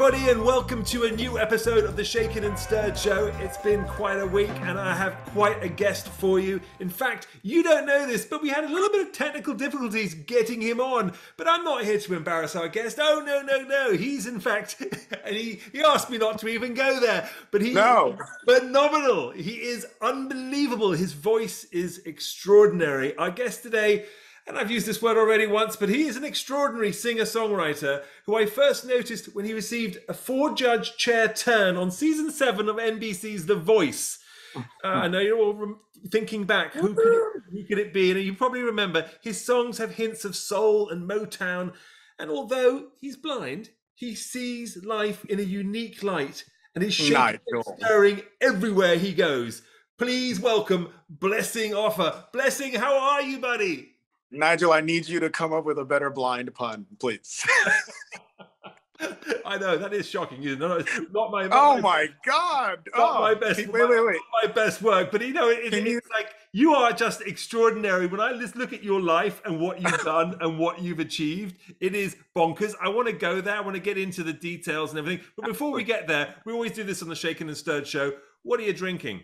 everybody, and welcome to a new episode of the Shaken and Stirred Show. It's been quite a week, and I have quite a guest for you. In fact, you don't know this, but we had a little bit of technical difficulties getting him on. But I'm not here to embarrass our guest. Oh, no. He's, in fact, and he asked me not to even go there. But he's phenomenal. He is unbelievable. His voice is extraordinary. Our guest today, and I've used this word already once, but he is an extraordinary singer-songwriter who I first noticed when he received a 4-judge chair turn on season 7 of NBC's The Voice. I know you're all thinking back, who could it be? And you probably remember his songs have hints of soul and Motown. And although he's blind, he sees life in a unique light and is shaking and stirring everywhere he goes. Please welcome Blessing Offor. Blessing, how are you, buddy? Nigel, I need you to come up with a better blind pun, please. I know, that is shocking. Not my God. Not my best. Wait. Not my best work, but it's like you are just extraordinary. When I just look at your life and what you've done and what you've achieved, it is bonkers. I want to go there. I want to get into the details and everything. But before we get there, we always do this on the Shaken and Stirred Show. What are you drinking?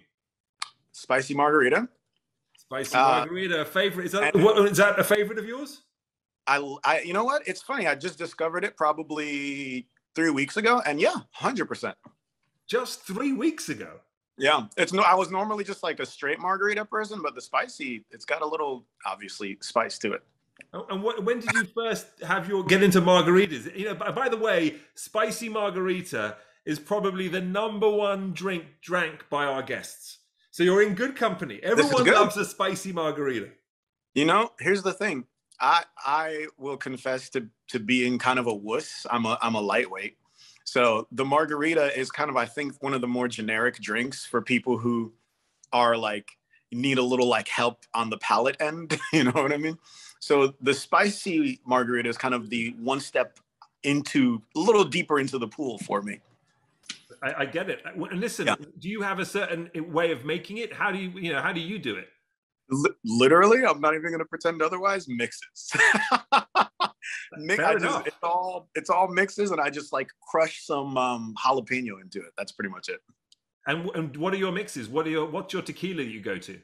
Spicy margarita. Spicy margarita, a favorite. Is that a favorite of yours? I you know what? It's funny. I just discovered it probably 3 weeks ago, and yeah, 100%. Just 3 weeks ago. Yeah, I was normally just like a straight margarita person, but the spicy, it's got a little obviously spice to it. Oh, and when did you first get into margaritas? You know, by the way, spicy margarita is probably the #1 drink drank by our guests. So you're in good company. Everyone loves a spicy margarita. You know, here's the thing. I will confess to being kind of a wuss. I'm a lightweight. So the margarita is kind of, I think, one of the more generic drinks for people who are like, need a little like help on the palate end. You know what I mean? So the spicy margarita is kind of the one step into, a little deeper into the pool for me. I get it. And listen, Do you have a certain way of making it? How do you do it? Literally, I'm not even going to pretend otherwise. Mixes. It's all mixes, and I just like crush some jalapeno into it. That's pretty much it. And what are your mixes? What's your tequila you go to?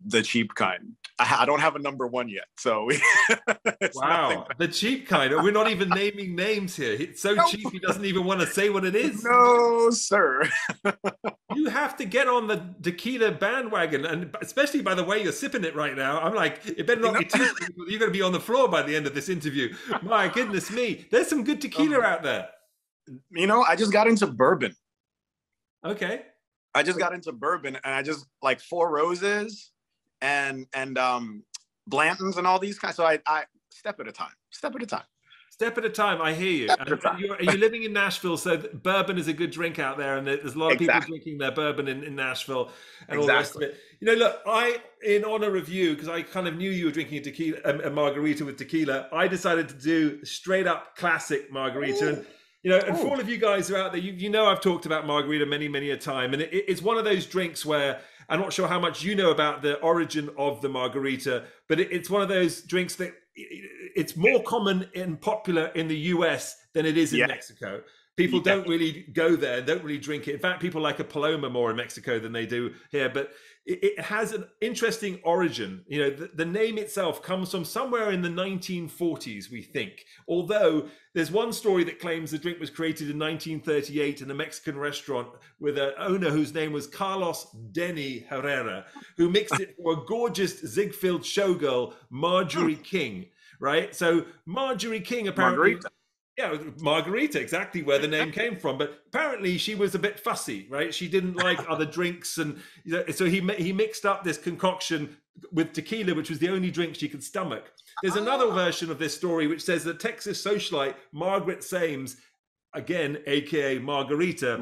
The cheap kind. I don't have a #1 yet, so wow, the cheap kind. We're not even naming names here. It's so cheap he doesn't even want to say what it is. No, sir. You have to get on the tequila bandwagon, and especially by the way you're sipping it right now. I'm like, it better not be too. You're going to be on the floor by the end of this interview. My goodness me, there's some good tequila out there. You know, I just got into bourbon. Okay. I just got into bourbon, and I just like Four Roses and Blanton's and all these kinds. So I step at a time. Step at a time. I hear you. Are you living in Nashville? So bourbon is a good drink out there, and there's a lot of people drinking their bourbon in Nashville and all the rest of it. You know, look, in honor of you, because I kind of knew you were drinking a margarita with tequila, I decided to do straight up classic margarita. Ooh. And you know, and for all of you guys who are out there, you know I've talked about margarita many a time, and it's one of those drinks where I'm not sure how much you know about the origin of the margarita, but it's one of those drinks that it's more common and popular in the US than it is in Mexico. People don't really go there, don't really drink it. In fact, people like a Paloma more in Mexico than they do here. But it has an interesting origin. You know, the name itself comes from somewhere in the 1940s, we think. Although there's one story that claims the drink was created in 1938 in a Mexican restaurant with an owner whose name was Carlos Denny Herrera, who mixed it for a gorgeous Ziegfeld showgirl, Marjorie King. Right? So Marjorie King apparently... Margarita, exactly where the name came from. But apparently she was a bit fussy, right? She didn't like other drinks. And so he mixed up this concoction with tequila, which was the only drink she could stomach. There's another version of this story which says that Texas socialite Margaret Sames, again, AKA Margarita,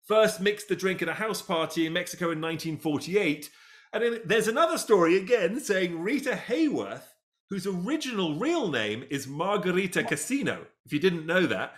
first mixed the drink at a house party in Mexico in 1948. And then there's another story again saying Rita Hayworth, whose original real name is Margarita Casino, if you didn't know that,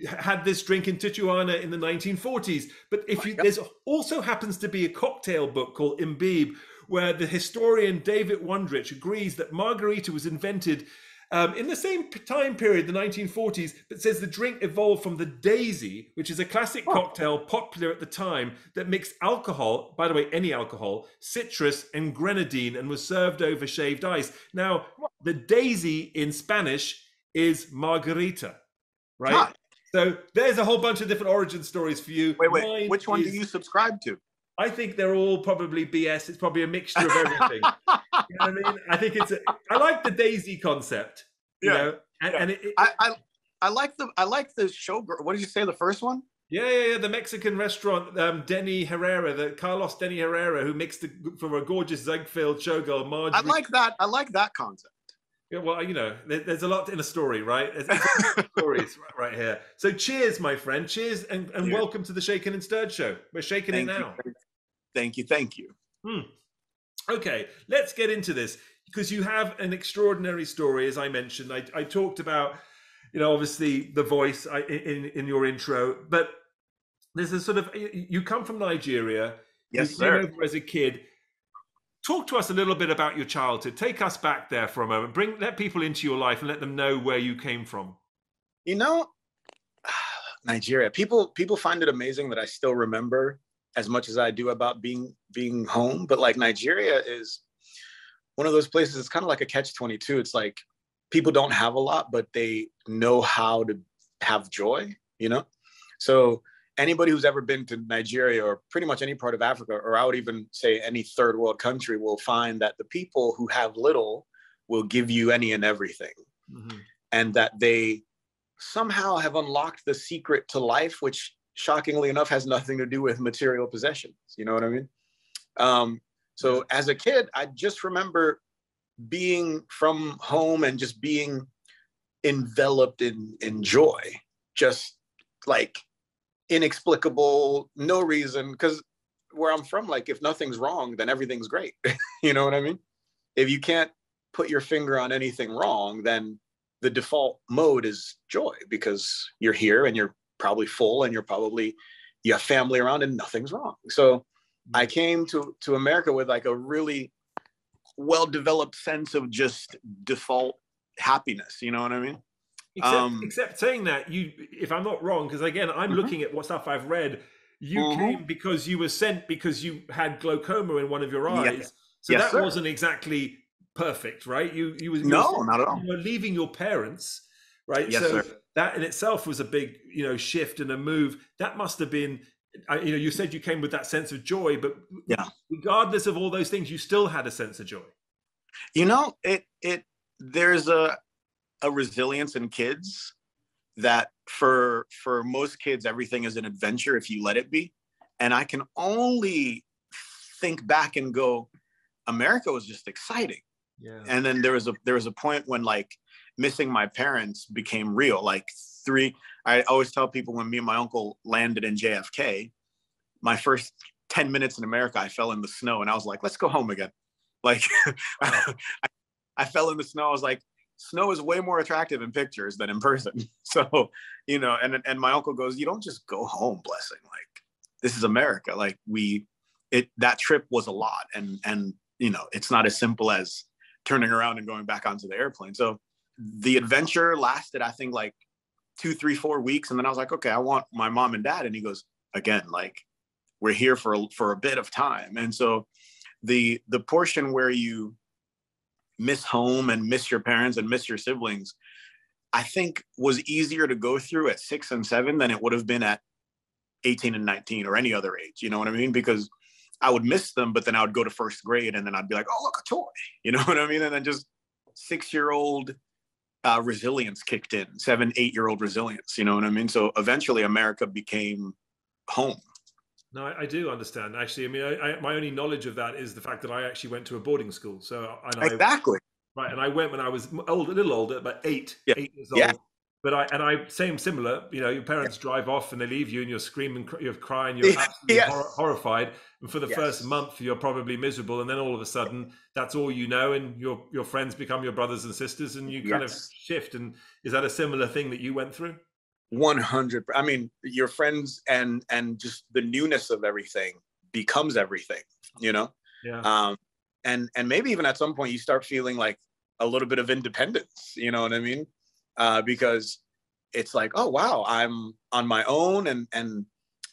had this drink in Tijuana in the 1940s. But there's also happens to be a cocktail book called Imbibe, where the historian David Wondrich agrees that margarita was invented In the same time period, the 1940s, it says the drink evolved from the Daisy, which is a classic cocktail popular at the time that mixed alcohol, by the way, any alcohol, citrus, and grenadine, and was served over shaved ice. Now, the Daisy in Spanish is margarita, right? Huh. So there's a whole bunch of different origin stories for you. Wait, which one do you subscribe to? I think they're all probably BS. It's probably a mixture of everything. You know what I mean? I think I like the Daisy concept. You know, and I like the show. What did you say? The first one? Yeah. The Mexican restaurant, Denny Herrera, the Carlos Denny Herrera, who mixed for a gorgeous Ziegfeld showgirl, Marjorie. I like that. I like that concept. Yeah, well, you know, there's a lot in a story, right? There's stories right here. So cheers, my friend. Cheers and welcome to the Shaken and Stirred show. We're shaking it now. Thank you. Okay, let's get into this because you have an extraordinary story, as I mentioned. I talked about, you know, obviously the voice in your intro, but there's a sort of, you come from Nigeria. Yes, you sir. came over as a kid. Talk to us a little bit about your childhood. Take us back there for a moment. Let people into your life and let them know where you came from. You know, Nigeria. People find it amazing that I still remember as much as I do about being home. But like Nigeria is one of those places. It's kind of like a catch-22. It's like people don't have a lot, but they know how to have joy. You know, so anybody who's ever been to Nigeria or pretty much any part of Africa, or I would even say any third world country, will find that the people who have little will give you any and everything. Mm-hmm. And that they somehow have unlocked the secret to life, which shockingly enough has nothing to do with material possessions. You know what I mean? So as a kid, I just remember being from home and just being enveloped in joy, just like inexplicable, no reason, because where I'm from, like if nothing's wrong, then everything's great. You know what I mean? If you can't put your finger on anything wrong, then the default mode is joy because you're here and you're probably full and you have family around and nothing's wrong. So I came to America with like a really well-developed sense of just default happiness. You know what I mean? Except saying that, if I'm not wrong, because again, I'm looking at what stuff I've read, you came because you were sent because you had glaucoma in one of your eyes. Yeah. So that wasn't exactly perfect, right? Not at all. You were leaving your parents, right? Yes, so sir. That in itself was a big, shift and a move. That must have been, you said you came with that sense of joy, but regardless of all those things, you still had a sense of joy. You know, there's a resilience in kids that for most kids, everything is an adventure if you let it be. And I can only think back and go, America was just exciting. Yeah. And then there was a point when like missing my parents became real. Like I always tell people when me and my uncle landed in JFK, my first 10 minutes in America, I fell in the snow and I was like, let's go home again. Like I fell in the snow. I was like, snow is way more attractive in pictures than in person. So, and my uncle goes, you don't just go home, blessing. Like, this is America. Like that trip was a lot. And it's not as simple as turning around and going back onto the airplane. So the adventure lasted, I think, like 2, 3, 4 weeks. And then I was like, okay, I want my mom and dad. And he goes, again, like, we're here for a bit of time. And so the portion where you miss home and miss your parents and miss your siblings, I think was easier to go through at 6 and 7 than it would have been at 18 and 19 or any other age. You know what I mean? Because I would miss them, but then I would go to first grade and then I'd be like, oh, look, a toy. You know what I mean? And then just 6-year-old resilience kicked in, 7, 8-year-old resilience. You know what I mean? So eventually America became home. No, I do understand. Actually, I mean, my only knowledge of that is the fact that I actually went to a boarding school. So exactly. Right, and I went when I was a little older, about 8 years old. Yeah. But I same similar. Your parents drive off and they leave you, and you're screaming, you're crying, you're absolutely horrified. And for the first month, you're probably miserable, and then all of a sudden, that's all you know, and your friends become your brothers and sisters, and you kind of shift. And is that a similar thing that you went through? 100. I mean, your friends and just the newness of everything becomes everything. Yeah. And maybe even at some point you start feeling like, a little bit of independence, you know what I mean? Because it's like, oh wow, I'm on my own, and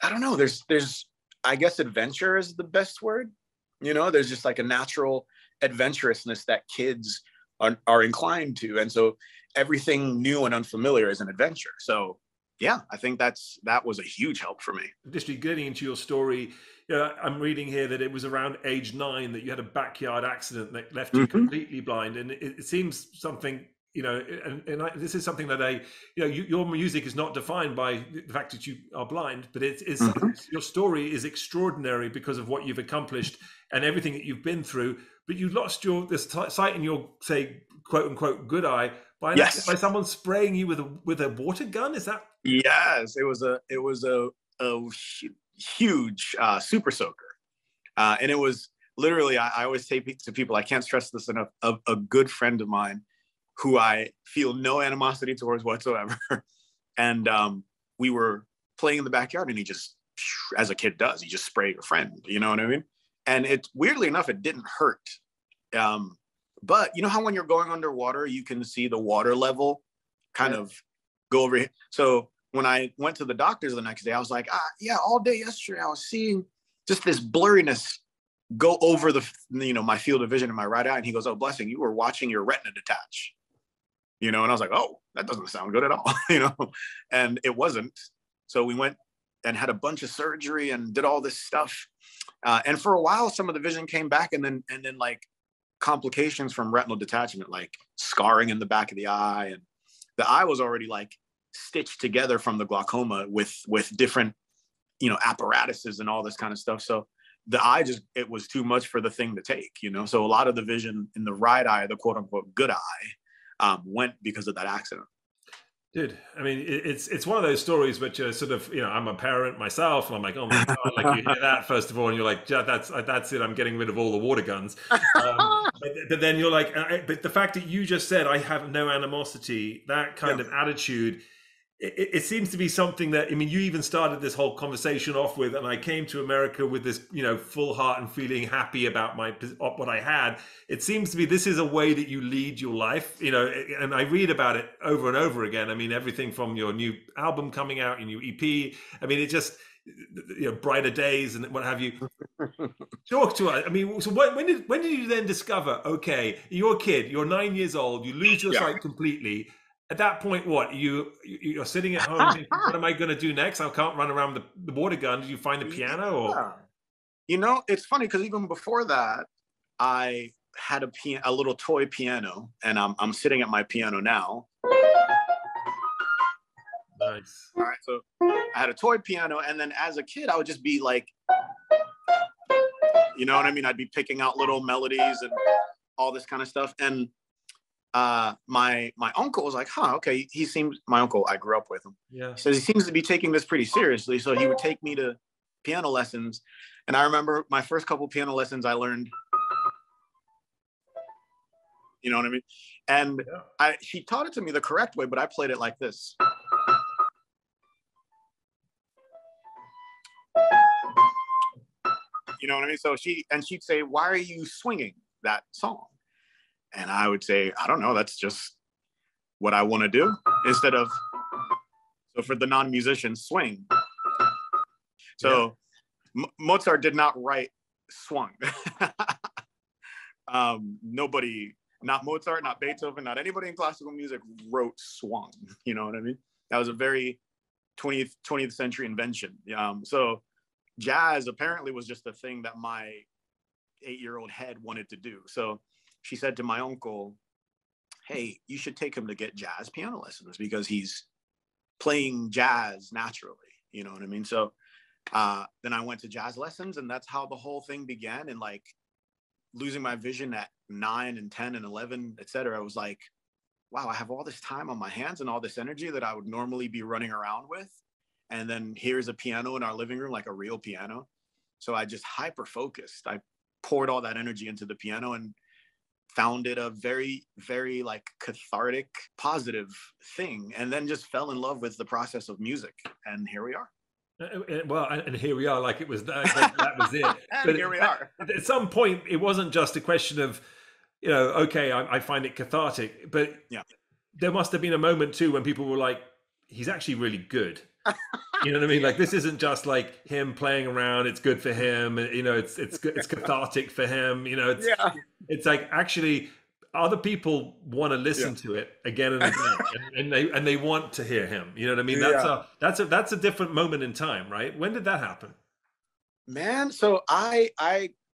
I don't know, there's I guess adventure is the best word. You know, there's just like a natural adventurousness that kids are inclined to. And so everything new and unfamiliar is an adventure. So yeah, I think that was a huge help for me. Just getting into your story, I'm reading here that it was around age 9 that you had a backyard accident that left you completely blind. And it seems something, this is something that your music is not defined by the fact that you are blind, but your story is extraordinary because of what you've accomplished and everything that you've been through. But you lost this sight in your, say, quote unquote, good eye by someone spraying you with a water gun. Is that? Yes, it was a huge super soaker, and it was literally. I always say to people, I can't stress this enough. A good friend of mine, who I feel no animosity towards whatsoever, and we were playing in the backyard, and he just, as a kid does, he just sprayed a friend. You know what I mean? And it, weirdly enough, it didn't hurt. But you know how when you're going underwater, you can see the water level kind of go over here. So when I went to the doctors the next day, I was like, all day yesterday, I was seeing just this blurriness go over my field of vision in my right eye. And he goes, oh, blessing, you were watching your retina detach. And I was like, oh, that doesn't sound good at all, and it wasn't. So we went and had a bunch of surgery and did all this stuff. And for a while, some of the vision came back, and then like complications from retinal detachment, like scarring in the back of the eye, and the eye was already like stitched together from the glaucoma with different, apparatuses and all this kind of stuff. So the eye it was too much for the thing to take, So a lot of the vision in the right eye, the quote unquote good eye, went because of that accident. Dude, I mean, it's one of those stories which are sort of, I'm a parent myself, and I'm like, oh my God, like you hear that first of all, and you're like, yeah, that's it, I'm getting rid of all the water guns. But then you're like, but the fact that you just said, I have no animosity, that kind of attitude, it seems to be something that, I mean, you even started this whole conversation off with, and I came to America with this, full heart and feeling happy about what I had. It seems to be, this is a way that you lead your life, and I read about it over and over again. I mean, everything from your new album coming out, your new EP. I mean, it just, brighter days and what have you. Talk to us. I mean, so when did you then discover, okay, you're a kid, you're 9 years old, you lose your sight completely. At that point, what? You're sitting at home thinking, what am I going to do next? I can't run around the water gun. Did you find a piano? Or? It's funny because even before that, I had a little toy piano, and I'm sitting at my piano now. Nice. All right, so I had a toy piano, and then as a kid, I would just be like, you know what I mean? I'd be picking out little melodies and all this kind of stuff, and my uncle was like, okay, my uncle, I grew up with him. Yeah. He says he seems to be taking this pretty seriously. So he would take me to piano lessons. And I remember my first couple piano lessons, I learned, you know what I mean? And she taught it to me the correct way, but I played it like this. You know what I mean? So she'd say, why are you swinging that song? And I would say, I don't know, that's just what I want to do. Instead of, so for the non-musician, swing. So Mozart did not write swung. Nobody, not Mozart, not Beethoven, not anybody in classical music wrote swung. You know what I mean? That was a very 20th century invention. So jazz apparently was just a thing that my 8-year-old head wanted to do. So she said to my uncle, hey, you should take him to get jazz piano lessons because he's playing jazz naturally. You know what I mean? So then I went to jazz lessons, and that's how the whole thing began. And like losing my vision at 9 and 10 and 11, etc. I was like, wow, I have all this time on my hands and all this energy that I would normally be running around with. And then here's a piano in our living room, like a real piano. So I just hyper focused. I poured all that energy into the piano and found it a very, very like cathartic, positive thing, and then just fell in love with the process of music. And here we are. Well, and here we are, like it was that was it. But here we are. At some point, it wasn't just a question of you know, okay, I find it cathartic, but Yeah. there must have been a moment too when people were like, he's actually really good. You know what I mean? Like, this isn't just like him playing around. It's good for him. You know, it's cathartic for him. You know, Yeah. it's like actually other people want to Yeah. listen to it again and again, and they want to hear him. You know what I mean? Yeah. That's a different moment in time, right? When did that happen? Man, so I'm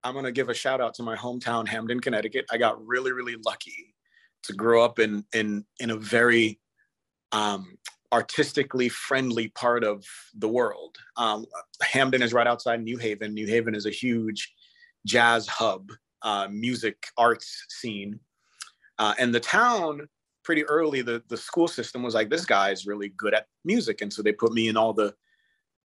gonna give a shout out to my hometown, Hamden, Connecticut. I got really, really lucky to grow up in a very artistically friendly part of the world. Hamden is right outside New Haven. New Haven is a huge jazz hub, music arts scene. And the town, pretty early, the school system was like, this guy is really good at music. And so they put me in all the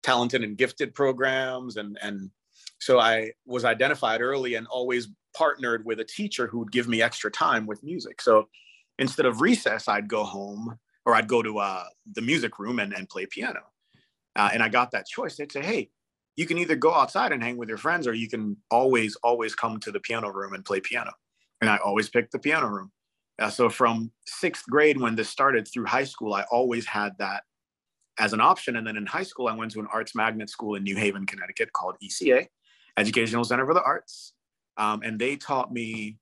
talented and gifted programs. And so I was identified early and always partnered with a teacher who would give me extra time with music. So instead of recess, I'd go home, or I'd go to the music room and play piano. And I got that choice. They'd say, hey, you can either go outside and hang with your friends, or you can always come to the piano room and play piano. And I always picked the piano room. So from 6th grade, when this started, through high school, I always had that as an option. And then in high school, I went to an arts magnet school in New Haven, Connecticut, called ECA, Educational Center for the Arts. And they taught me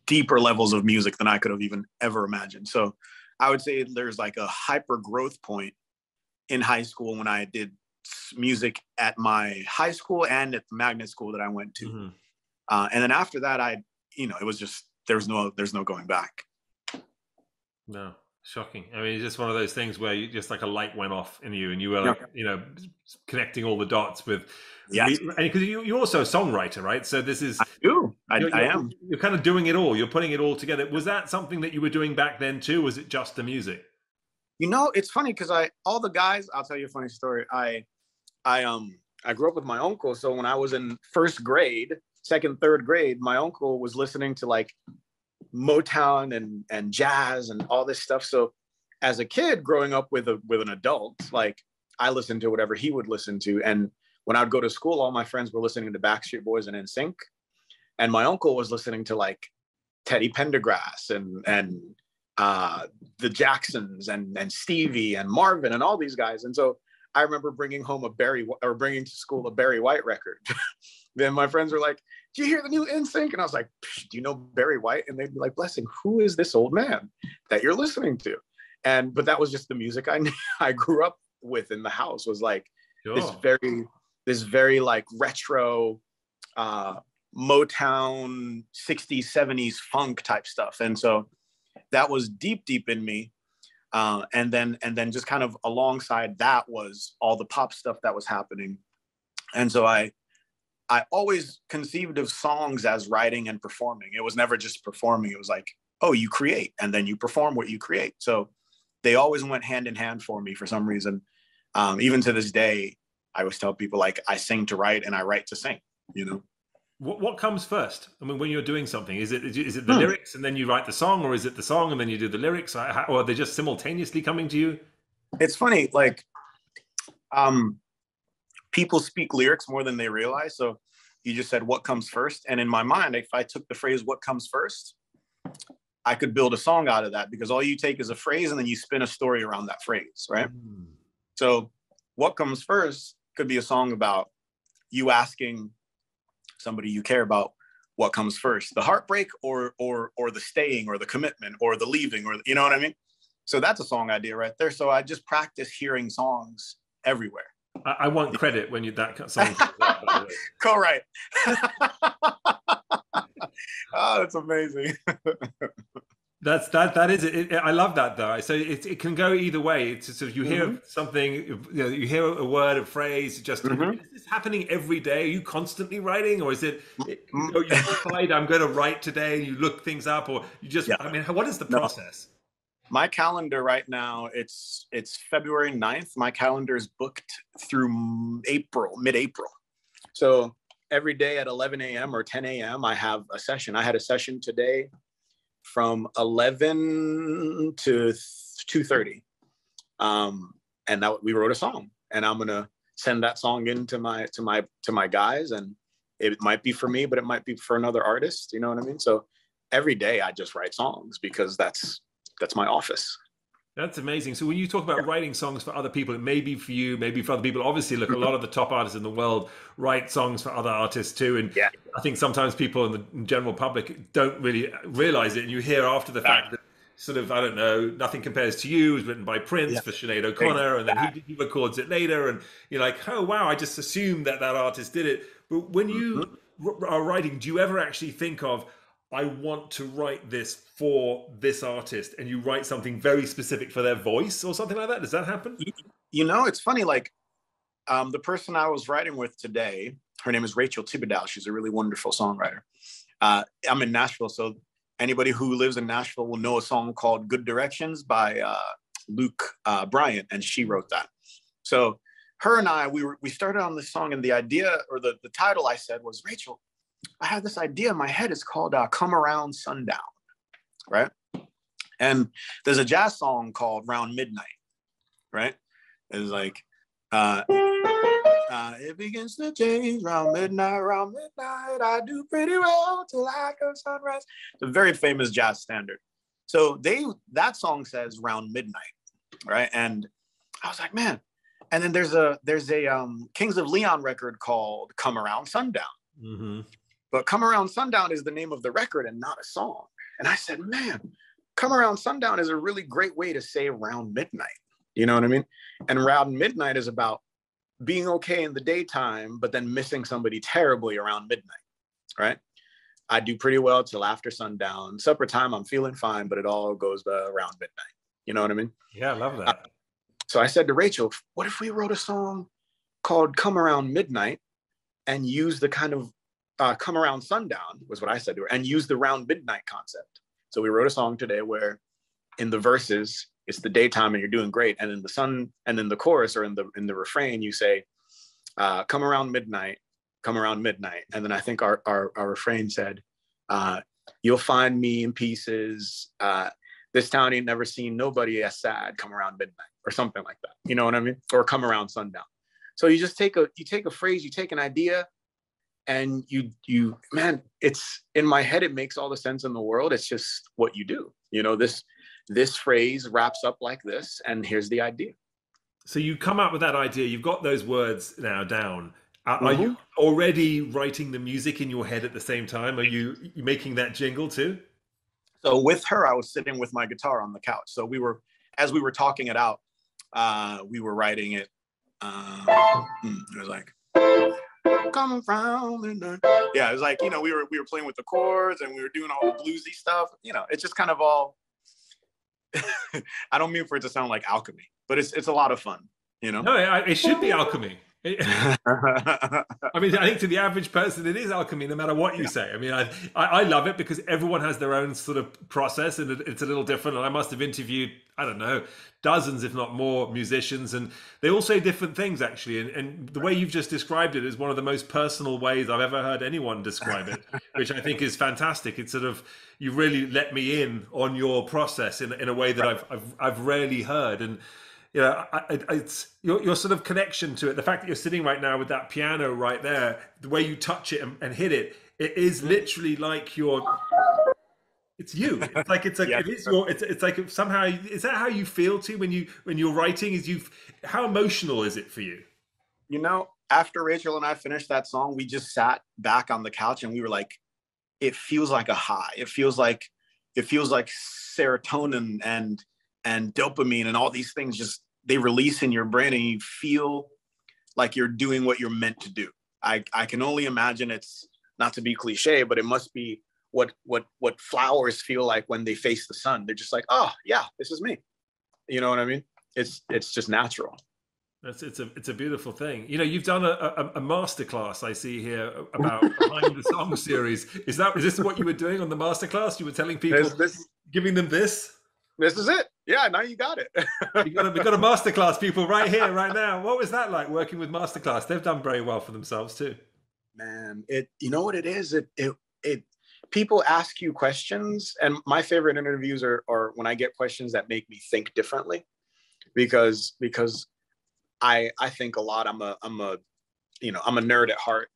deeper levels of music than I could have even ever imagined. So I would say there's like a hyper growth point in high school when I did music at my high school and at the magnet school that I went to. Mm-hmm. And then after that, it was just, there's no going back. No, shocking. I mean, it's just one of those things where you just like a light went off in you, and you were like, you know, connecting all the dots with. Yes. Because you're also a songwriter, right? So this is. I do. I am. You're kind of doing it all. You're putting it all together. Was that something that you were doing back then too? Was it just the music? You know, it's funny because all the guys. I'll tell you a funny story. I grew up with my uncle. So when I was in 1st grade, 2nd, 3rd grade, my uncle was listening to like Motown and jazz and all this stuff. So as a kid growing up with an adult, like I listened to whatever he would listen to. And when I'd go to school, all my friends were listening to Backstreet Boys and NSYNC. And my uncle was listening to like Teddy Pendergrass and the Jacksons and Stevie and Marvin and all these guys. And so I remember bringing to school a Barry White record. Then my friends were like, "Do you hear the new NSYNC?" And I was like, "Do you know Barry White?" And they'd be like, "Blessing, who is this old man that you're listening to?" But that was just the music I grew up with in the house. Was like this very like retro Motown 60s, 70s funk type stuff. And so that was deep in me. And then just kind of alongside that was all the pop stuff that was happening. And so I always conceived of songs as writing and performing. It was never just performing. It was like, oh, you create and then you perform what you create. So they always went hand in hand for me for some reason. Even to this day, I always tell people like I sing to write and I write to sing, you know? What comes first? I mean, when you're doing something, is it the lyrics and then you write the song, or is it the song and then you do the lyrics, or are they just simultaneously coming to you? It's funny, like people speak lyrics more than they realize. So you just said what comes first, and in my mind, if I took the phrase "what comes first," I could build a song out of that, because all you take is a phrase and then you spin a story around that phrase, right? So what comes first could be a song about you asking somebody you care about what comes first, the heartbreak or the staying or the commitment or the leaving, or you know what I mean? So that's a song idea right there. So I just practice hearing songs everywhere. I want credit when that song comes out. Co-write. Oh, that's amazing. That is it. I love that though. So it can go either way. It's sort of, you hear something, you hear a word, a phrase. Just is this happening every day? Are you constantly writing, or is it? You decide I'm going to write today. You look things up, or you just. I mean, what is the process? My calendar right now, it's February 9th. My calendar is booked through mid-April. So every day at 11 a.m. or 10 a.m. I have a session. I had a session today from 11 to 2:30. And we wrote a song, and I'm gonna send that song in to my guys, and It might be for me, but it might be for another artist. You know what I mean? So every day I just write songs because that's my office. That's amazing. So when you talk about writing songs for other people, it may be for you, maybe for other people. Obviously, look, a lot of the top artists in the world write songs for other artists too. And Yeah. I think sometimes people in the general public don't really realize it. And you hear after the fact that sort of, I don't know, Nothing Compares to You was written by Prince for Sinead O'Connor, and then he records it later. And you're like, oh, wow, I just assumed that artist did it. But when you are writing, do you ever actually think of, I want to write this for this artist, and you write something very specific for their voice or something like that? Does that happen? You know, it's funny, like the person I was writing with today, her name is Rachel Thibodeau. She's a really wonderful songwriter. I'm in Nashville, so anybody who lives in Nashville will know a song called Good Directions by Luke Bryant, and she wrote that. So her and I, we started on this song, and the idea, or the title I said was, Rachel, I have this idea in my head. It's called Come Around Sundown, right? And there's a jazz song called Round Midnight, right? It's like, it begins to change round midnight, I do pretty well till after sunrise. It's a very famous jazz standard. So that song says round midnight, right? And I was like, man. And then there's a Kings of Leon record called Come Around Sundown. Mm-hmm. But Come Around Sundown is the name of the record and not a song. And I said, man, Come Around Sundown is a really great way to say round midnight. You know what I mean? And round midnight is about being okay in the daytime, but then missing somebody terribly around midnight, right? I do pretty well till after sundown. Supper time, I'm feeling fine, but it all goes around midnight. You know what I mean? Yeah, I love that. So I said to Rachel, what if we wrote a song called Come Around Midnight and use the kind of Come Around Sundown, was what I said to her, and use the round midnight concept. So we wrote a song today where in the verses, it's the daytime and you're doing great. And in the sun, and in the chorus or in the refrain, you say, come around midnight. And then I think our refrain said, you'll find me in pieces. This town ain't never seen nobody as sad, come around midnight, or something like that. You know what I mean? Or come around sundown. So you just take a phrase, you take an idea, and you man, it's in my head, it makes all the sense in the world. It's just what you do. You know, this phrase wraps up like this, and here's the idea. So you come up with that idea, you've got those words now down. Are you already writing the music in your head at the same time? Are you making that jingle too? So with her, I was sitting with my guitar on the couch. So as we were talking it out, we were writing it. It was like, coming from, yeah, it was like, you know, we were playing with the chords and we were doing all the bluesy stuff. You know, it's just kind of all, I don't mean for it to sound like alchemy, but it's a lot of fun, you know? No, it should be alchemy. I mean, I think to the average person, it is alchemy, no matter what you say. I mean, I love it because everyone has their own sort of process, and it's a little different. And I must have interviewed, I don't know, dozens, if not more, musicians, and they all say different things, actually. And the way you've just described it is one of the most personal ways I've ever heard anyone describe it, which I think is fantastic. It's sort of, you really let me in on your process in a way that I've rarely heard. And you know, it's your sort of connection to it. The fact that you're sitting right now with that piano right there, the way you touch it and hit it, it is literally like it's you. It's like Yeah. it is your. It's like somehow. Is that how you feel too when you're writing? How emotional is it for you? You know, after Rachel and I finished that song, we just sat back on the couch and we were like, it feels like a high. It feels like serotonin and dopamine and all these things just, they release in your brain and you feel like you're doing what you're meant to do. I can only imagine, it's not to be cliche, but it must be what flowers feel like when they face the sun. They're just like, oh yeah, this is me. You know what I mean? It's just natural. It's a beautiful thing. You know, you've done a masterclass I see here about Behind the Song series. Is this what you were doing on the masterclass? You were telling people, giving them this? This is it. Yeah, now you got it. we got a masterclass, people, right here, right now. What was that like working with Masterclass? They've done very well for themselves too. Man, you know what it is? It people ask you questions, and my favorite interviews are when I get questions that make me think differently, because I think a lot. I'm a I'm a nerd at heart.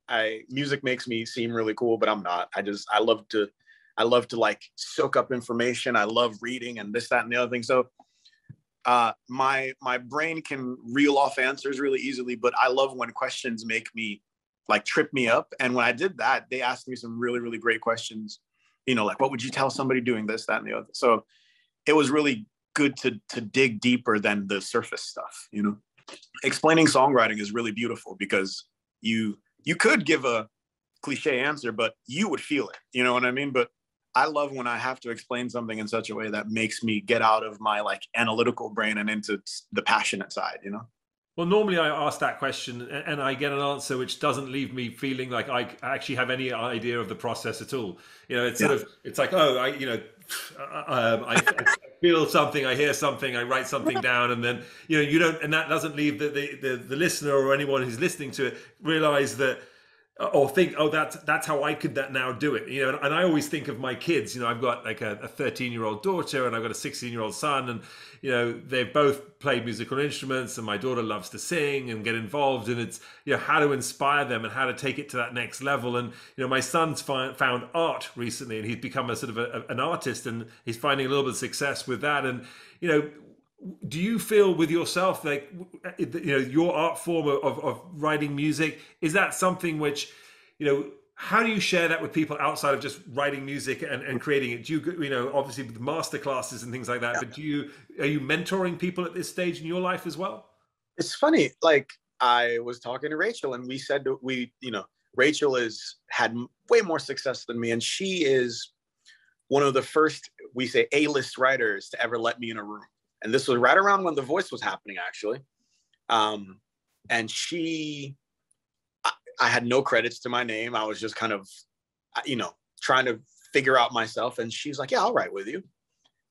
Music makes me seem really cool, but I'm not. I love to like soak up information. I love reading and this, that, and the other thing. So my brain can reel off answers really easily, but I love when questions make me like trip me up. And when I did that, they asked me some really, really great questions, like what would you tell somebody doing this, that, and the other. So it was really good to dig deeper than the surface stuff. Explaining songwriting is really beautiful because you could give a cliche answer, but you would feel it. You know what I mean? But I love when I have to explain something in such a way that makes me get out of my like analytical brain and into the passionate side, Well, normally I ask that question and I get an answer which doesn't leave me feeling like I actually have any idea of the process at all. It's sort of, it's like, oh, I feel something, I hear something, I write something down, and then, you don't, and that doesn't leave the listener or anyone who's listening to it realize that, or think, oh, that's how I could now do it. And I always think of my kids. I've got like a 13-year-old daughter and I've got a 16-year-old son, and they've both played musical instruments, and my daughter loves to sing and get involved, and it's how to inspire them and how to take it to that next level. And my son's found art recently, and he's become a sort of an artist, and he's finding a little bit of success with that. And do you feel with yourself like your art form of writing music, is that something which how do you share that with people outside of just writing music and creating it? Do you obviously with master classes and things like that, but are you mentoring people at this stage in your life as well? It's funny, like I was talking to Rachel, and we said Rachel had way more success than me, and she is one of the first, we say, A-list writers to ever let me in a room. And this was right around when The Voice was happening, actually. And I had no credits to my name. I was just kind of, trying to figure out myself. And she's like, yeah, I'll write with you.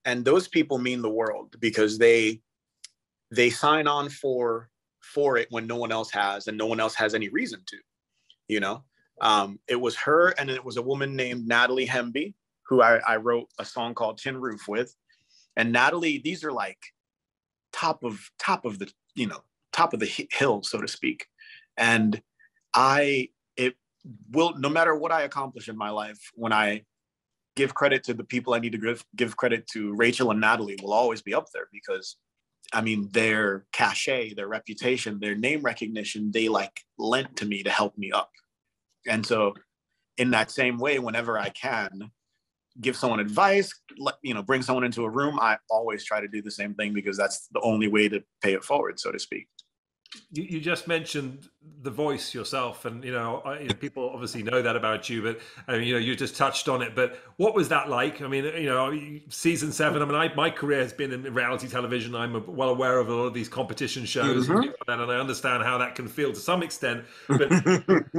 And those people mean the world because they sign on for it when no one else has, and no one else has any reason to, It was her, and it was a woman named Natalie Hemby, who I wrote a song called Tin Roof with. And Natalie, these are like top of the hill, so to speak. And no matter what I accomplish in my life, when I give credit to the people I need to give credit to, Rachel and Natalie will always be up there because, their cachet, their reputation, their name recognition, they like lent to me to help me up. And so in that same way, whenever I can give someone advice, bring someone into a room, I always try to do the same thing because that's the only way to pay it forward, so to speak. You just mentioned The Voice yourself, and people obviously know that about you, but you just touched on it. But what was that like? Season 7. My career has been in reality television. I'm well aware of a lot of these competition shows, and I understand how that can feel to some extent. But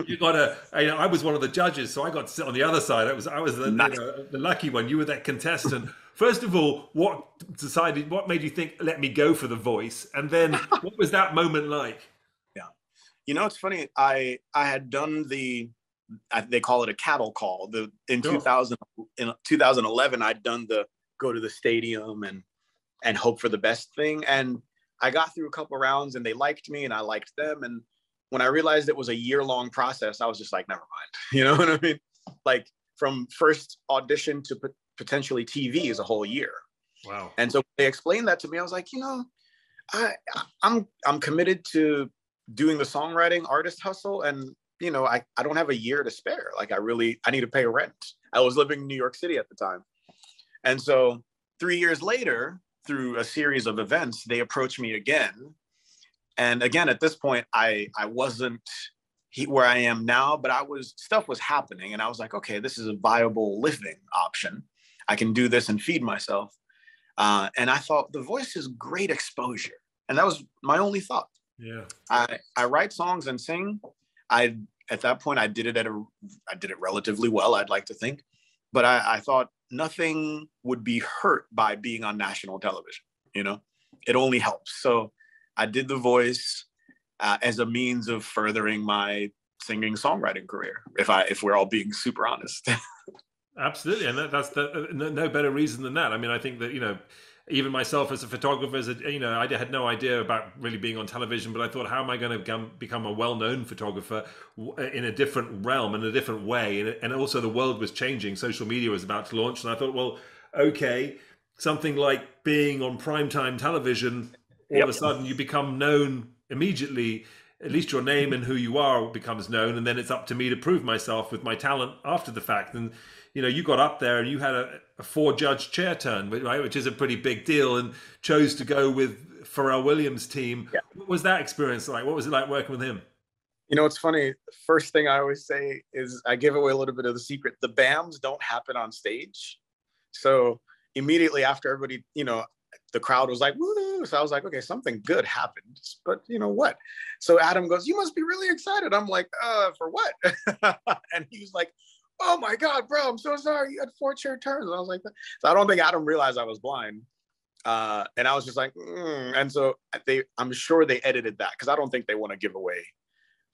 you got I was one of the judges, so I got to sit on the other side. I was the lucky one. You were that contestant. First of all, what made you think, let me go for The Voice? And then what was that moment like? Yeah. It's funny. I had done they call it a cattle call. In 2011, I'd done the go to the stadium and hope for the best thing. And I got through a couple of rounds and they liked me and I liked them. And when I realized it was a year-long process, I was just like, never mind. You know what I mean? Like from first audition to potentially TV is a whole year. Wow. And so they explained that to me. I was like, I'm committed to doing the songwriting artist hustle. And, I don't have a year to spare. Like I need to pay rent. I was living in New York City at the time. And so 3 years later, through a series of events, they approached me again. And again, at this point, I wasn't where I am now, but stuff was happening. And I was like, okay, this is a viable living option. I can do this and feed myself. And I thought The Voice is great exposure. And that was my only thought. Yeah. I write songs and sing. At that point, I did it relatively well, I'd like to think. But I thought nothing would be hurt by being on national television. It only helps. So I did The Voice as a means of furthering my singing songwriting career, if we're all being super honest. Absolutely, and that's no better reason than that. I think that even myself as a photographer, I had no idea about really being on television, but I thought, how am I going to become a well-known photographer in a different realm, in a different way? And also the world was changing. Social media was about to launch. And I thought, well, okay, something like being on primetime television, all of a sudden you become known immediately. At least your name and who you are becomes known, and then it's up to me to prove myself with my talent after the fact. And you got up there and you had a 4-judge chair turn, right, which is a pretty big deal, and chose to go with Pharrell Williams' team. Yeah. What was that experience like? What was it like working with him? It's funny. The first thing I always say is I give away a little bit of the secret. The BAMs don't happen on stage. So immediately after everybody, the crowd was like, woo. So I was like, okay, something good happened, but what? So Adam goes, you must be really excited. I'm like, for what? And he was like, oh my God, bro, I'm so sorry. You had 4 chair turns. And I was like, so I don't think Adam realized I was blind. And I was just like, and so I'm sure they edited that, because I don't think they want to give away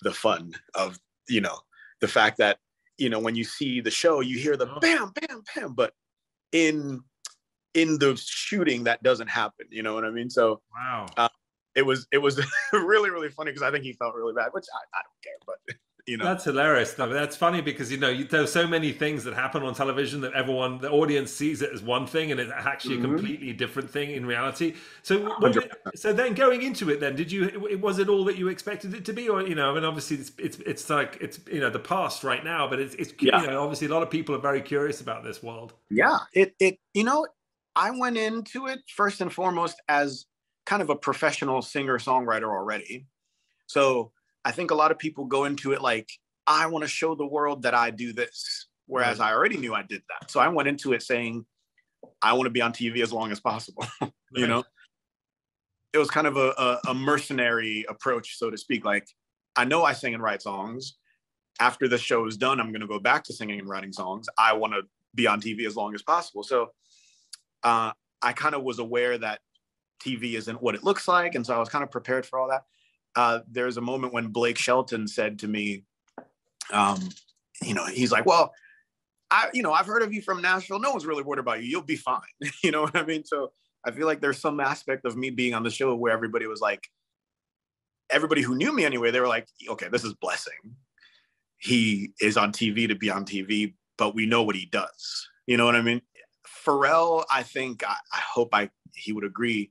the fun of, the fact that, when you see the show, you hear the bam, bam, bam, but in the shooting, that doesn't happen. You know what I mean? So wow, it was really, really funny, because I think he felt really bad, which I don't care, but that's hilarious. That's funny, because there's so many things that happen on television that the audience sees it as one thing, and it's actually a completely different thing in reality. So then going into it, then was it all that you expected it to be, or obviously it's like it's the past right now, but it's obviously a lot of people are very curious about this world. Yeah, I went into it first and foremost as kind of a professional singer-songwriter already. So I think a lot of people go into it like, I want to show the world that I do this. Whereas I already knew I did that. So I went into it saying, I want to be on TV as long as possible. It was kind of a mercenary approach, so to speak. Like, I know I sing and write songs. After the show is done, I'm going to go back to singing and writing songs. I want to be on TV as long as possible. So I kind of was aware that TV isn't what it looks like. And so I was kind of prepared for all that. There's a moment when Blake Shelton said to me, he's like, well, I've heard of you from Nashville. No one's really worried about you. You'll be fine. You know what I mean? So I feel like there's some aspect of me being on the show where everybody was like, everybody who knew me anyway, they were like, okay, this is blessing. He is on TV to be on TV, but we know what he does. You know what I mean? Pharrell, I think, I hope he would agree,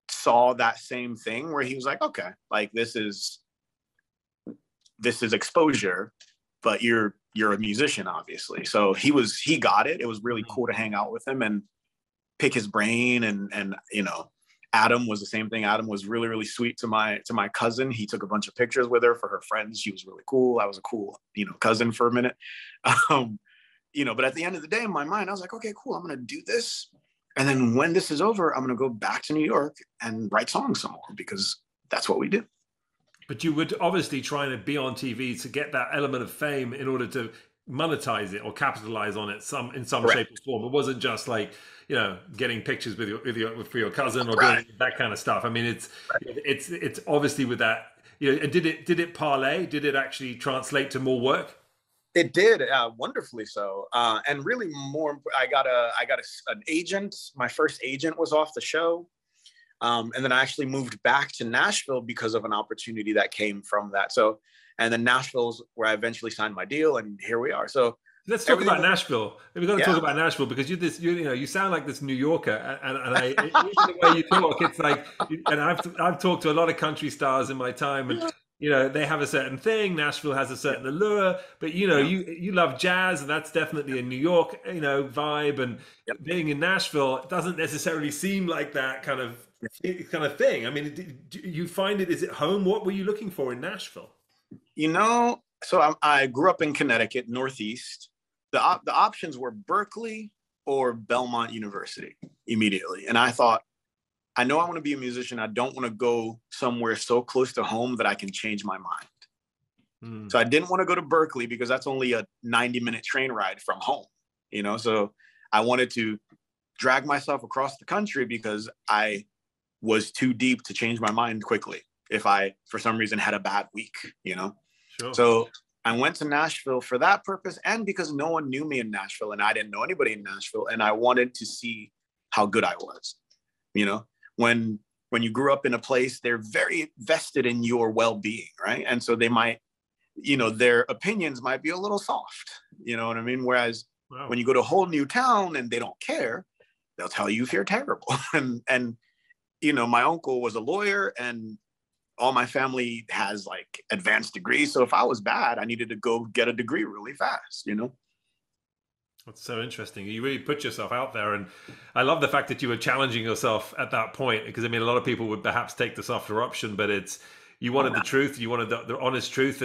saw that same thing where he was like, okay, like this is exposure, but you're a musician, obviously. So he got it. It was really cool to hang out with him and pick his brain. And Adam was the same thing. Adam was really, really sweet to my cousin. He took a bunch of pictures with her for her friends. She was really cool. I was a cool, cousin for a minute. But at the end of the day, in my mind, I was like, okay, cool. I'm going to do this. And then when this is over, I'm going to go back to New York and write songs some more, because that's what we do. But you would obviously try to be on TV to get that element of fame in order to monetize it or capitalize on it in some shape or form. It wasn't just like, getting pictures with your cousin or doing that kind of stuff. I mean, it's obviously with that, and did it parlay? Did it actually translate to more work? It did, wonderfully so. And really more, I got an agent. My first agent was off the show. And then I actually moved back to Nashville because of an opportunity that came from that. So, and then Nashville's where I eventually signed my deal, and here we are. So let's talk about Nashville. We've got to talk about Nashville, because you sound like this New Yorker, and the way you talk, it's like, and I've talked to a lot of country stars in my time, and they have a certain thing. Nashville has a certain allure, but you love jazz, and that's definitely a New York vibe. And being in Nashville, it doesn't necessarily seem like that kind of thing. I mean, do you find it? Is it home? What were you looking for in Nashville? So I grew up in Connecticut, Northeast. The options were Berkeley or Belmont University immediately, and I thought, I know I want to be a musician. I don't want to go somewhere so close to home that I can change my mind. So I didn't want to go to Berkeley, because that's only a 90-minute train ride from home, So I wanted to drag myself across the country, because I was too deep to change my mind quickly if I, for some reason, had a bad week, Sure. So I went to Nashville for that purpose, and because no one knew me in Nashville, and I didn't know anybody in Nashville, and I wanted to see how good I was. You know, when you grew up in a place, they're very vested in your well-being, right? And so they might, you know, their opinions might be a little soft, you know what I mean? Whereas when you go to a whole new town and they don't care, they'll tell you if you're terrible. And you know, my uncle was a lawyer, and all my family has like advanced degrees. So if I was bad, I needed to go get a degree really fast, you know? That's so interesting. You really put yourself out there. And I love the fact that you were challenging yourself at that point, because I mean, a lot of people would perhaps take the softer option, but you wanted the truth, you wanted the honest truth.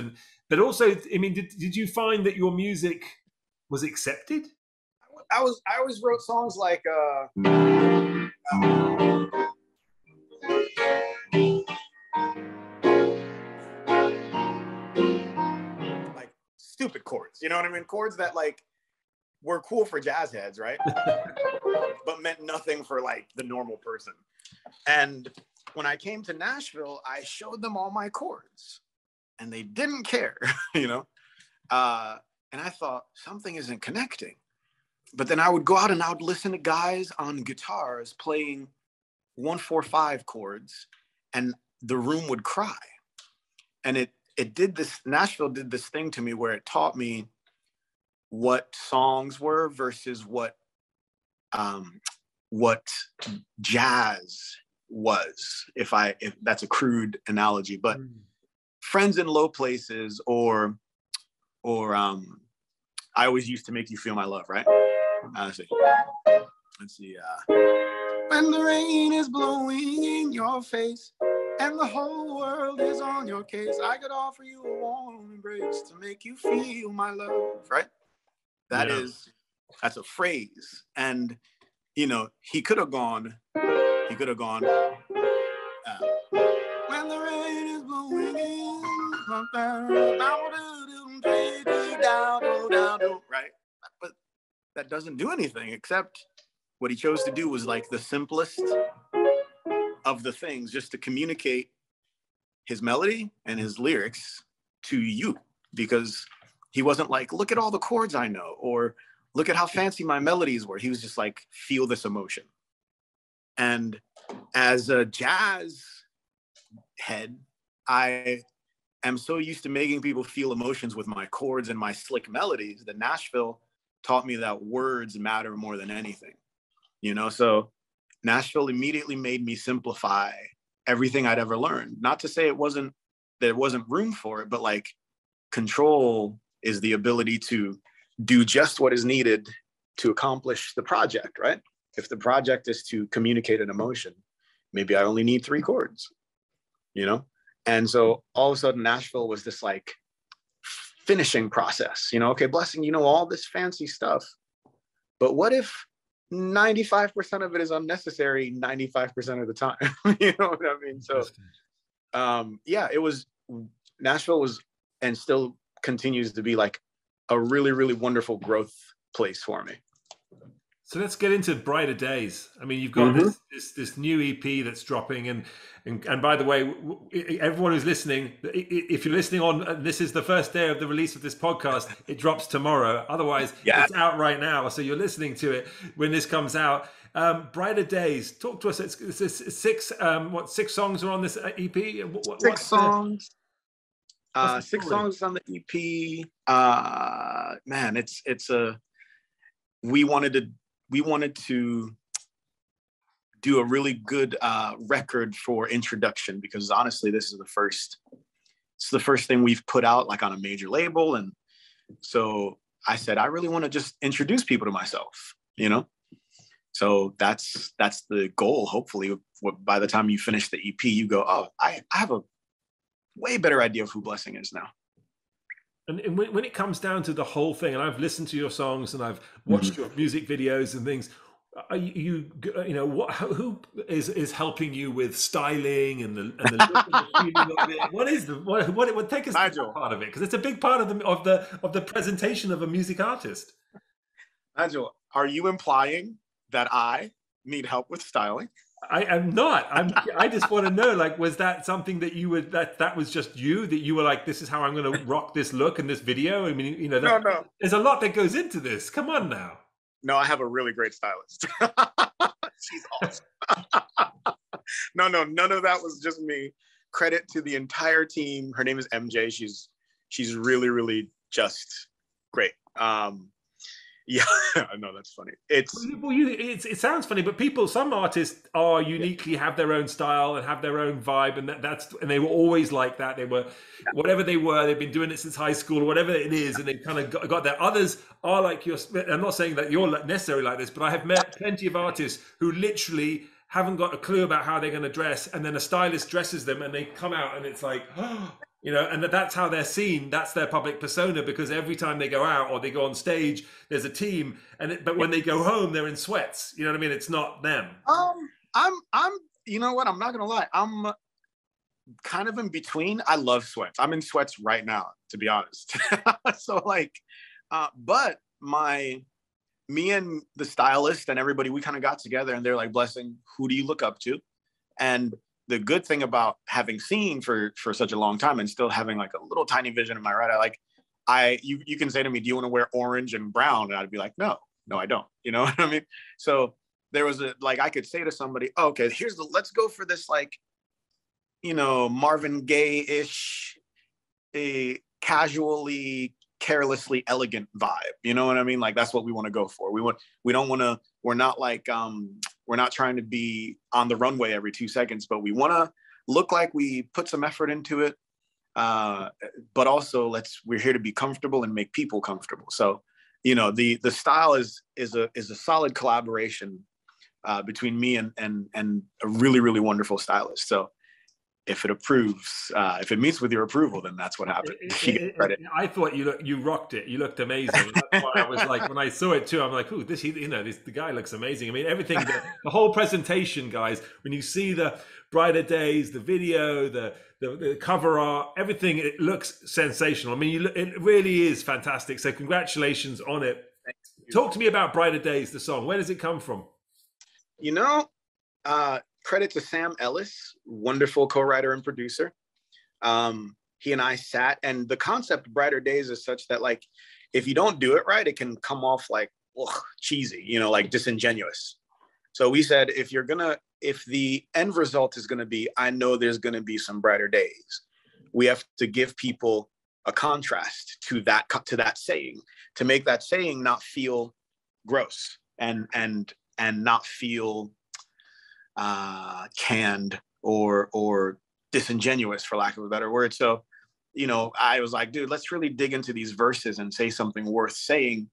But also, I mean, did you find that your music was accepted? I always wrote songs like, stupid chords, you know what I mean? Chords that like were cool for jazz heads, right? But meant nothing for like the normal person. And when I came to Nashville, I showed them all my chords and they didn't care, you know? And I thought something isn't connecting. But then I would go out and I would listen to guys on guitars playing 1-4-5 chords, and the room would cry. And Nashville did this thing to me where it taught me what songs were versus what jazz was, if that's a crude analogy. But Friends in Low Places or I Always Used to Make You Feel My Love, right? Let's see. When the rain is blowing in your face and the whole world is on your case, I could offer you a warm embrace to make you feel my love, right? That's a phrase. And, you know, he could have gone, when the rain is blowing in, right? But that doesn't do anything, except what he chose to do was like the simplest of the things, just to communicate his melody and his lyrics to you, because he wasn't like, look at all the chords I know, or look at how fancy my melodies were. He was just like, feel this emotion. And as a jazz head, I am so used to making people feel emotions with my chords and my slick melodies that Nashville taught me that words matter more than anything, you know? So Nashville immediately made me simplify everything I'd ever learned. Not to say there wasn't room for it, but like, control is the ability to do just what is needed to accomplish the project, right? If the project is to communicate an emotion, maybe I only need 3 chords, you know? And so all of a sudden Nashville was this like finishing process, you know? Okay, Blessing, you know, all this fancy stuff, but what if 95% of it is unnecessary 95% of the time? You know what I mean? So Nashville was, and still continues to be, like a really, really wonderful growth place for me. So let's get into Brighter Days. I mean, you've got this new EP that's dropping, and by the way, everyone who's listening, if you're listening on, this is the first day of the release of this podcast, it drops tomorrow. Otherwise, it's out right now. So you're listening to it when this comes out. Brighter Days. Talk to us. It's 6 songs are on this EP? 6 songs. 6 songs on the EP. Man, we wanted to do a really good record for introduction, because honestly, this is the first thing we've put out like on a major label. And so I said, I really want to just introduce people to myself, you know? So that's the goal. Hopefully by the time you finish the EP, you go, oh, I have a way better idea of who Blessing is now. And when it comes down to the whole thing, and I've listened to your songs and I've watched your music videos and things, who is helping you with styling and the what take us to that part of it, because it's a big part of the presentation of a music artist. Nigel, are you implying that I need help with styling? I am not. I just want to know, like, was that something that you would, that was just you, that you were like, this is how I'm going to rock this look in this video? I mean, you know, there's a lot that goes into this. Come on now. No, I have a really great stylist. She's awesome. No, none of that was just me. Credit to the entire team. Her name is MJ. She's really, really just great. Yeah, I know that's funny. It sounds funny, but some artists are uniquely have their own style and have their own vibe, and and they were always like that. They were whatever they were. They've been doing it since high school or whatever it is, and they've kind of got there. Others are like I'm not saying that you're necessarily like this, but I have met plenty of artists who literally haven't got a clue about how they're going to dress, and then a stylist dresses them, and they come out, and it's like. And that's how they're seen. That's their public persona, because every time they go out or they go on stage, there's a team. But when they go home, they're in sweats. You know what I mean? It's not them. I'm. You know what? I'm not gonna lie. I'm kind of in between. I love sweats. I'm in sweats right now, to be honest. So but me and the stylist and everybody, we kind of got together, and they're like, Blessing, who do you look up to? And the good thing about having seen for such a long time and still having like a little tiny vision in my right, you can say to me, do you want to wear orange and brown? And I'd be like, no, I don't. You know what I mean? So there was I could say to somebody, oh, okay, let's go for this, Marvin Gaye-ish, a casually, carelessly elegant vibe. You know what I mean? Like, that's what we want to go for. We're not trying to be on the runway every 2 seconds, but we want to look like we put some effort into it. But also we're here to be comfortable and make people comfortable. So, the style is a solid collaboration between me and a really, really wonderful stylist. So if it approves, if it meets with your approval, then that's what happened. I thought you rocked it. You looked amazing. That's why I was like, when I saw it too, I'm like, oh, the guy looks amazing. I mean, everything, the whole presentation, guys. When you see the Brighter Days, the video, the cover art, everything, it looks sensational. I mean, it really is fantastic. So congratulations on it. Talk to me about Brighter Days, the song. Where does it come from? Credit to Sam Ellis, wonderful co-writer and producer. He and I sat, and the concept of Brighter Days is such that, if you don't do it right, it can come off like cheesy, disingenuous. So we said, if the end result is going to be, I know there's going to be some brighter days, we have to give people a contrast to that saying, to make that saying not feel gross and not feel canned or disingenuous, for lack of a better word. So, I was like, dude, let's really dig into these verses and say something worth saying.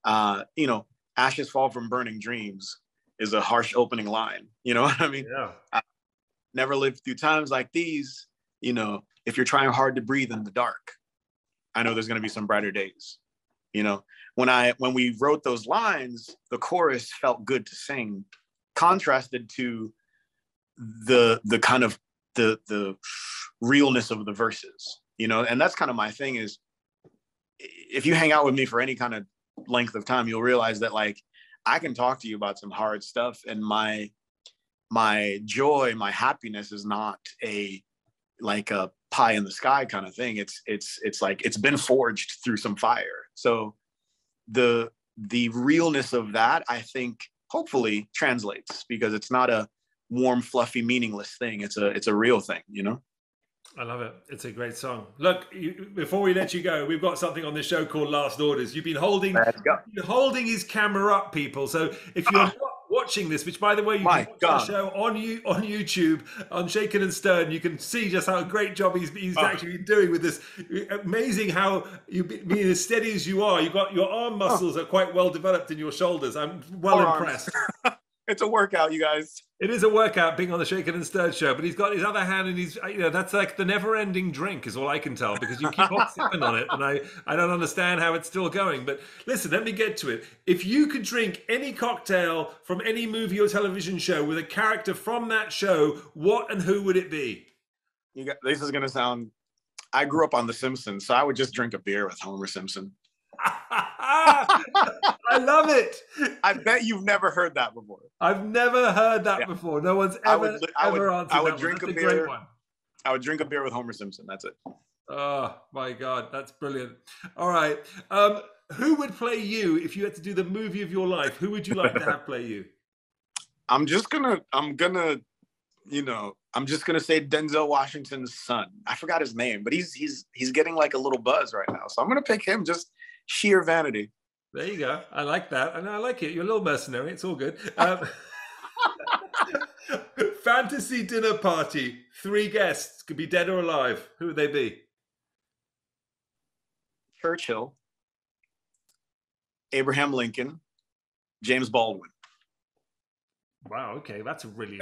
Ashes fall from burning dreams is a harsh opening line. You know what I mean? Yeah. I never lived through times like these. If you're trying hard to breathe in the dark, I know there's going to be some brighter days. When we wrote those lines, the chorus felt good to sing, contrasted to the kind of the realness of the verses, and that's kind of my thing. Is if you hang out with me for any kind of length of time, you'll realize that I can talk to you about some hard stuff, and my joy, my happiness is not a pie in the sky kind of thing. It's like it's been forged through some fire. So the realness of that, I think, hopefully translates, because it's not a warm, fluffy, meaningless thing. It's a real thing, I love it. It's a great song. Look, before we let you go, we've got something on this show called Last Orders. You've been holding his camera up, people. So if you're not watching this, which by the way, you can watch our show on YouTube, on Shaken and Stern, you can see just how great job he's actually doing with this. Amazing how you being as steady as you are. Your arm muscles are quite well developed in your shoulders. I'm impressed. It's a workout, you guys. It is a workout being on the Shaken and Stirred show, but he's got his other hand, and that's like the never-ending drink, is all I can tell, because you keep on sipping on it, and I don't understand how it's still going. But listen, let me get to it. If you could drink any cocktail from any movie or television show with a character from that show, what and who would it be? This is going to sound... I grew up on The Simpsons, so I would just drink a beer with Homer Simpson. I love it. I bet you've never heard that before. I've never heard that before. No one's ever answered I would that drink one. a beer. I would drink a beer with Homer Simpson. That's it. Oh my God, that's brilliant. All right, who would play you if you had to do the movie of your life? Who would you like to have play you? I'm gonna say Denzel Washington's son. I forgot his name, but he's getting like a little buzz right now. So I'm gonna pick him, just sheer vanity. There you go. I like that. And I like it. You're a little mercenary. It's all good. Fantasy dinner party. 3 guests. Could be dead or alive. Who would they be? Churchill, Abraham Lincoln, James Baldwin. Wow. Okay. That's a really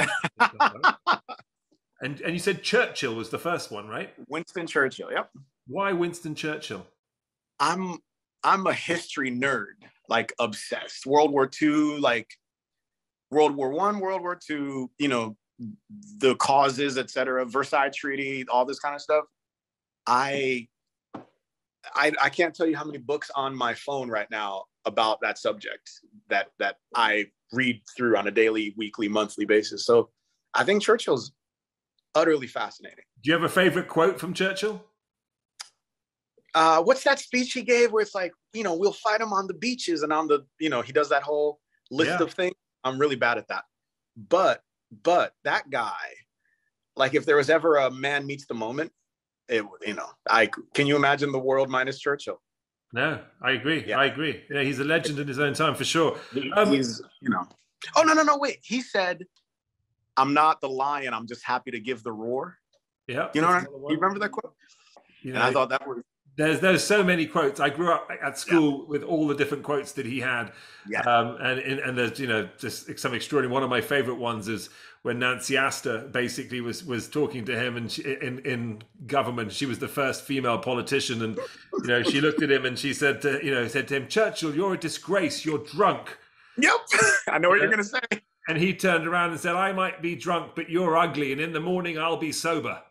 And you said Churchill was the first one, right? Winston Churchill. Yep. Why Winston Churchill? I'm a history nerd, like obsessed. World War II, like World War I, World War II, the causes, etc., Versailles Treaty, all this kind of stuff. I can't tell you how many books on my phone right now about that subject that I read through on a daily, weekly, monthly basis. So I think Churchill's utterly fascinating. Do you have a favorite quote from Churchill? What's that speech he gave where it's like, we'll fight him on the beaches and on the, he does that whole list of things. I'm really bad at that. But that guy, like if there was ever a man meets the moment, can you imagine the world minus Churchill? No, I agree. Yeah. I agree. Yeah, he's a legend in his own time for sure. He's, Oh, no, wait. He said, I'm not the lion. I'm just happy to give the roar. Yeah. You remember that quote? And I thought that was... There's so many quotes. I grew up at school with all the different quotes that he had. Yeah. And there's, just some extraordinary. One of my favorite ones is when Nancy Astor basically was talking to him and in government. She was the first female politician. And, she looked at him and she said to him, Churchill, you're a disgrace. You're drunk. Yep. I know what you're going to say. And he turned around and said, I might be drunk, but you're ugly. And in the morning, I'll be sober.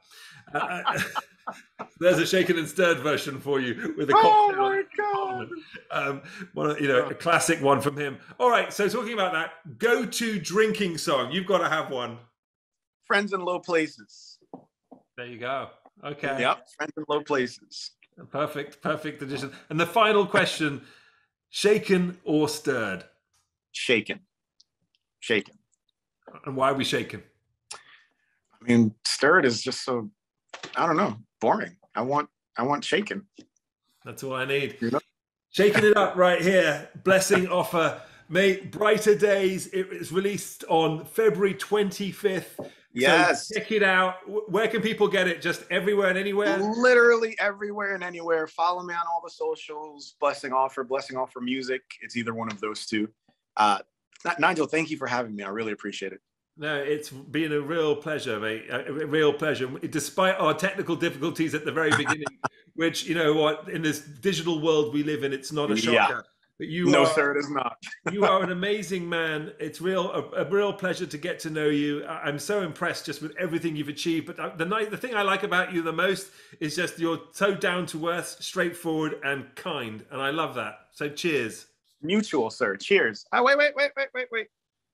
There's a shaken and stirred version for you with a cocktail. Oh my God. A classic one from him. All right, so talking about that, go-to drinking song. You've got to have one. Friends in Low Places. There you go. Okay. Yep, Friends in Low Places. Perfect addition. And the final question, shaken or stirred? Shaken. And why are we shaken? I mean, stirred is just so, I don't know, boring. I want shaken. That's all I need. Shaking it up right here. Blessing offer. May brighter days. It was released on February 25th. Yes. So check it out. Where can people get it? Just everywhere and anywhere? Literally everywhere and anywhere. Follow me on all the socials. Blessing offer music. It's either one of those two. Nigel, thank you for having me. I really appreciate it. No, it's been a real pleasure, mate. A real pleasure. Despite our technical difficulties at the very beginning, which, in this digital world we live in, it's not a shocker. Yeah. But sir, it is not. You are an amazing man. It's a real pleasure to get to know you. I'm so impressed just with everything you've achieved. But the thing I like about you the most is just you're so down to earth, straightforward, and kind. And I love that. So cheers. Mutual, sir. Cheers. Oh, wait.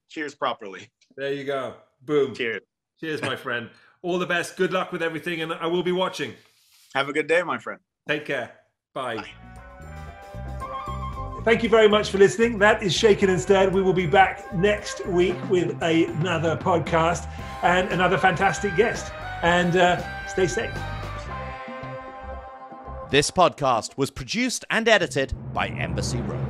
Cheers properly. There you go. Boom. Cheers, my friend. All the best. Good luck with everything, and I will be watching. Have a good day, my friend. Take care. Bye. Thank you very much for listening. That is Shaken and Stirred. We will be back next week with another podcast and another fantastic guest. And stay safe. This podcast was produced and edited by Embassy Road.